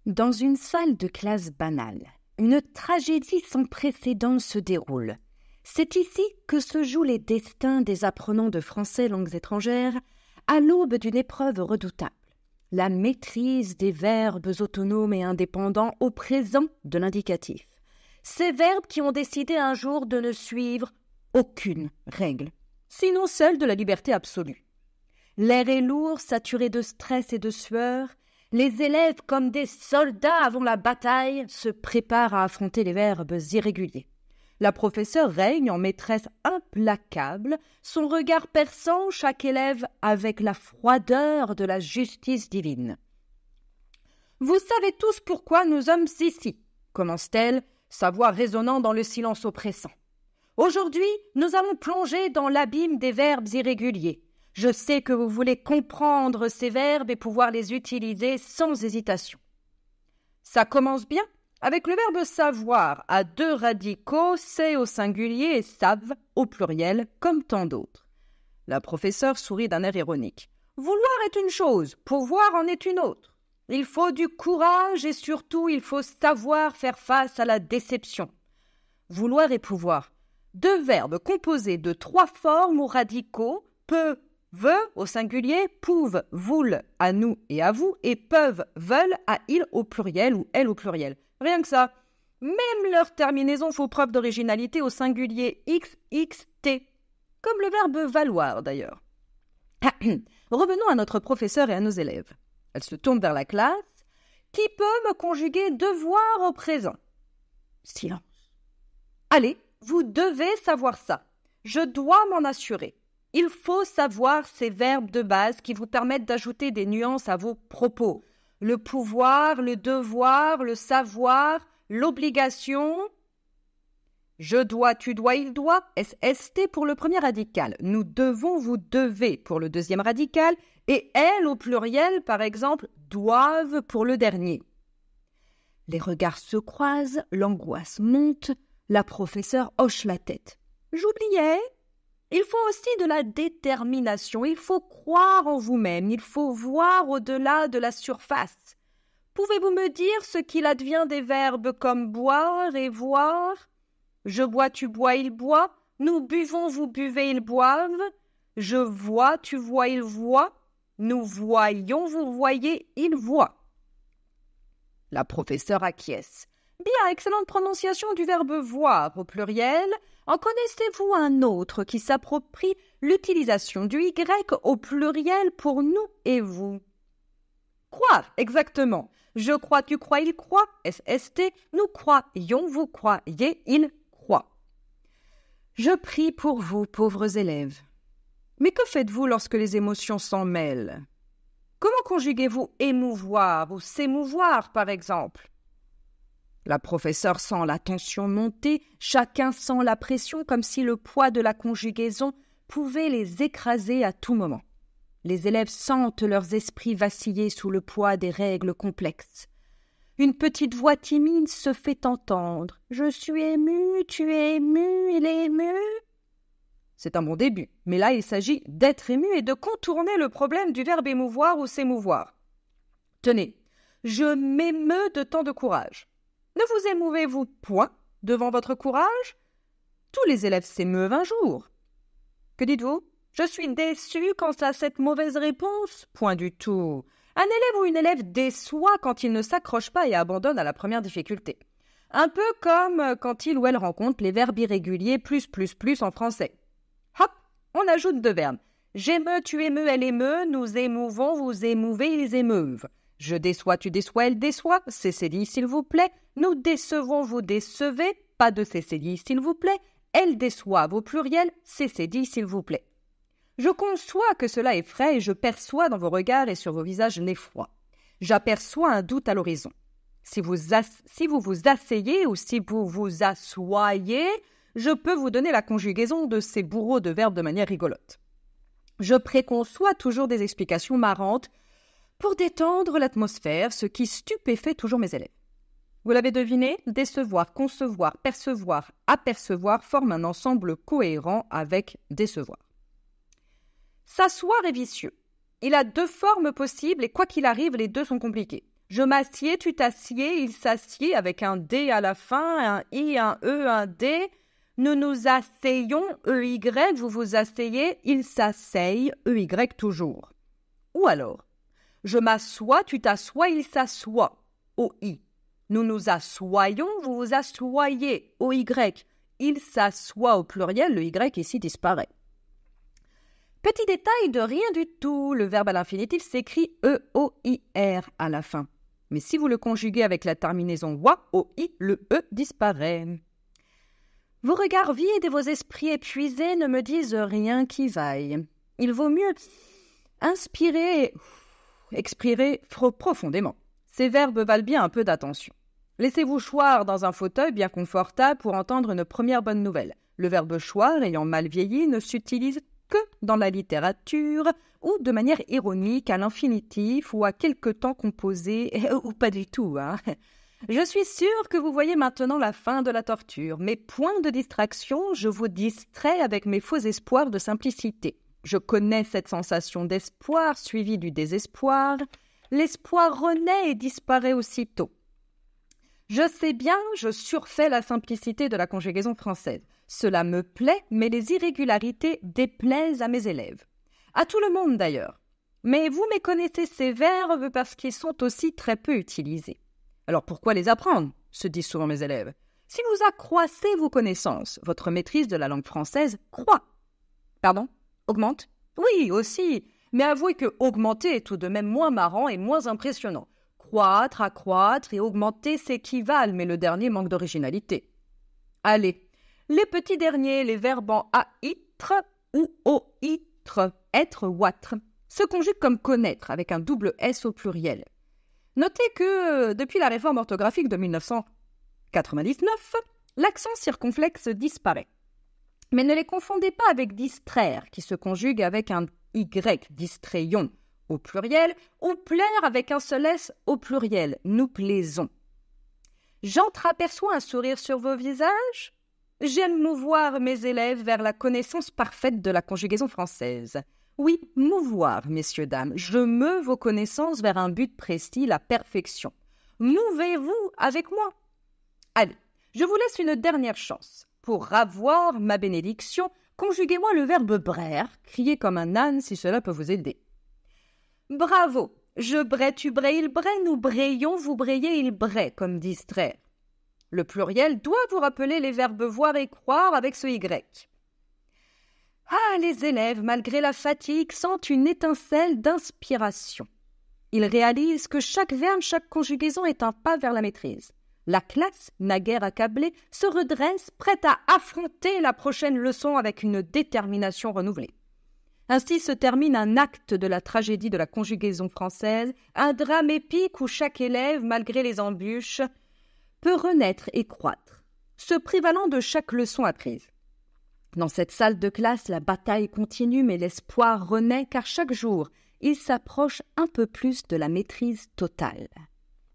Dans une salle de classe banale, une tragédie sans précédent se déroule. C'est ici que se jouent les destins des apprenants de français langues étrangères à l'aube d'une épreuve redoutable, la maîtrise des verbes autonomes et indépendants au présent de l'indicatif. Ces verbes qui ont décidé un jour de ne suivre aucune règle, sinon celle de la liberté absolue. L'air est lourd, saturé de stress et de sueur. Les élèves, comme des soldats avant la bataille, se préparent à affronter les verbes irréguliers. La professeure règne en maîtresse implacable, son regard perçant chaque élève avec la froideur de la justice divine. « Vous savez tous pourquoi nous sommes ici », commence-t-elle, sa voix résonnant dans le silence oppressant. « Aujourd'hui, nous allons plonger dans l'abîme des verbes irréguliers. Je sais que vous voulez comprendre ces verbes et pouvoir les utiliser sans hésitation. Ça commence bien avec le verbe savoir à deux radicaux, c'est au singulier et savent au pluriel, comme tant d'autres. La professeure sourit d'un air ironique. Vouloir est une chose, pouvoir en est une autre. Il faut du courage et surtout il faut savoir faire face à la déception. Vouloir et pouvoir, deux verbes composés de trois formes ou radicaux, peut, veut au singulier, pouvent, voulent à nous et à vous, et peuvent, veulent à il au pluriel ou elle au pluriel. Rien que ça. Même leur terminaison font preuve d'originalité au singulier x, x, t, comme le verbe valoir d'ailleurs. Revenons à notre professeur et à nos élèves. Elle se tourne vers la classe. Qui peut me conjuguer devoir au présent? Silence. Allez, vous devez savoir ça. Je dois m'en assurer. Il faut savoir ces verbes de base qui vous permettent d'ajouter des nuances à vos propos. Le pouvoir, le devoir, le savoir, l'obligation. Je dois, tu dois, il doit, SST pour le premier radical. Nous devons, vous devez pour le deuxième radical et elles au pluriel, par exemple, doivent pour le dernier. Les regards se croisent, l'angoisse monte, la professeure hoche la tête. J'oubliais. Il faut aussi de la détermination, il faut croire en vous-même, il faut voir au-delà de la surface. Pouvez-vous me dire ce qu'il advient des verbes comme boire et voir? Je bois, tu bois, il boit. Nous buvons, vous buvez, ils boivent. Je vois, tu vois, il voit. Nous voyons, vous voyez, il voit. La professeure acquiesce. Bien, excellente prononciation du verbe voir au pluriel. En connaissez-vous un autre qui s'approprie l'utilisation du y au pluriel pour nous et vous? Croire, exactement. Je crois, tu crois, il croit, SST. Nous croyons, vous croyez, il croit. Je prie pour vous, pauvres élèves. Mais que faites-vous lorsque les émotions s'en mêlent? Comment conjuguez-vous émouvoir ou s'émouvoir, par exemple? La professeure sent la tension monter, chacun sent la pression comme si le poids de la conjugaison pouvait les écraser à tout moment. Les élèves sentent leurs esprits vaciller sous le poids des règles complexes. Une petite voix timide se fait entendre. « Je suis ému, tu es ému, il est ému. » C'est un bon début, mais là il s'agit d'être ému et de contourner le problème du verbe émouvoir ou s'émouvoir. Tenez, je m'émeus de tant de courage. Ne vous émouvez-vous point devant votre courage? Tous les élèves s'émeuvent un jour. Que dites-vous? Je suis déçu quant à cette mauvaise réponse? Point du tout. Un élève ou une élève déçoit quand il ne s'accroche pas et abandonne à la première difficulté. Un peu comme quand il ou elle rencontre les verbes irréguliers plus en français. Hop, on ajoute deux verbes. J'émeus, tu émeus, elle émeut, nous émouvons, vous émouvez, ils émeuvent. Je déçois, tu déçois, elle déçoit, cessez-y s'il vous plaît. Nous décevons, vous décevez, pas de cessez-y s'il vous plaît. Elles déçoivent au pluriel, cessez-y s'il vous plaît. Je conçois que cela effraie et je perçois dans vos regards et sur vos visages l'effroi. J'aperçois un doute à l'horizon. Si vous vous asseyez ou si vous vous assoyez, je peux vous donner la conjugaison de ces bourreaux de verbes de manière rigolote. Je préconçois toujours des explications marrantes pour détendre l'atmosphère, ce qui stupéfait toujours mes élèves. Vous l'avez deviné, décevoir, concevoir, percevoir, apercevoir forment un ensemble cohérent avec décevoir. S'asseoir est vicieux. Il a deux formes possibles et quoi qu'il arrive, les deux sont compliqués. Je m'assieds, tu t'assieds, il s'assied avec un D à la fin, un I, un E, un D. Nous nous asseyons, EY, vous vous asseyez, il s'asseye, EY toujours. Ou alors, je m'assois, tu t'assois, il s'assoit, OI. Nous nous assoyons, vous vous assoyez, OY. Il s'assoit au pluriel, le Y ici disparaît. Petit détail de rien du tout, le verbe à l'infinitif s'écrit E-O-I-R à la fin. Mais si vous le conjuguez avec la terminaison wa, o-i, le E disparaît. Vos regards vides et vos esprits épuisés ne me disent rien qui vaille. Il vaut mieux inspirer et expirer profondément. Ces verbes valent bien un peu d'attention. Laissez-vous choir dans un fauteuil bien confortable pour entendre une première bonne nouvelle. Le verbe choir, ayant mal vieilli, ne s'utilise que dans la littérature ou de manière ironique à l'infinitif ou à quelque temps composé, ou pas du tout. Je suis sûre que vous voyez maintenant la fin de la torture, mais point de distraction, je vous distrais avec mes faux espoirs de simplicité. Je connais cette sensation d'espoir suivie du désespoir. L'espoir renaît et disparaît aussitôt. Je sais bien, je surfais la simplicité de la conjugaison française. Cela me plaît, mais les irrégularités déplaisent à mes élèves. À tout le monde d'ailleurs. Mais vous méconnaissez ces verbes parce qu'ils sont aussi très peu utilisés. Alors pourquoi les apprendre, se disent souvent mes élèves. Si vous accroissez vos connaissances, votre maîtrise de la langue française croît. Pardon ? Augmente ? Oui, aussi. Mais avouez que augmenter est tout de même moins marrant et moins impressionnant. Croître, accroître et augmenter s'équivalent, mais le dernier manque d'originalité. Allez, les petits derniers, les verbes en a-itre ou o-itre, être ou être, se conjuguent comme connaître avec un double S au pluriel. Notez que, depuis la réforme orthographique de 1999, l'accent circonflexe disparaît. Mais ne les confondez pas avec distraire, qui se conjugue avec un Y, distrayons, au pluriel, ou plaire avec un seul S au pluriel, nous plaisons. J'entreaperçois un sourire sur vos visages. J'aime mouvoir mes élèves vers la connaissance parfaite de la conjugaison française. Oui, mouvoir, messieurs, dames, je meus vos connaissances vers un but précis, la perfection. Mouvez-vous avec moi. Allez, je vous laisse une dernière chance. Pour avoir ma bénédiction, conjuguez-moi le verbe braire, criez comme un âne si cela peut vous aider. Bravo, je brais, tu brais, il brait, nous brayons, vous brayez, il brait, comme distraire. Le pluriel doit vous rappeler les verbes voir et croire avec ce Y. Ah, les élèves, malgré la fatigue, sentent une étincelle d'inspiration. Ils réalisent que chaque verbe, chaque conjugaison est un pas vers la maîtrise. La classe, naguère accablée, se redresse, prête à affronter la prochaine leçon avec une détermination renouvelée. Ainsi se termine un acte de la tragédie de la conjugaison française, un drame épique où chaque élève, malgré les embûches, peut renaître et croître, se prévalant de chaque leçon apprise. Dans cette salle de classe, la bataille continue, mais l'espoir renaît car chaque jour, il s'approche un peu plus de la maîtrise totale.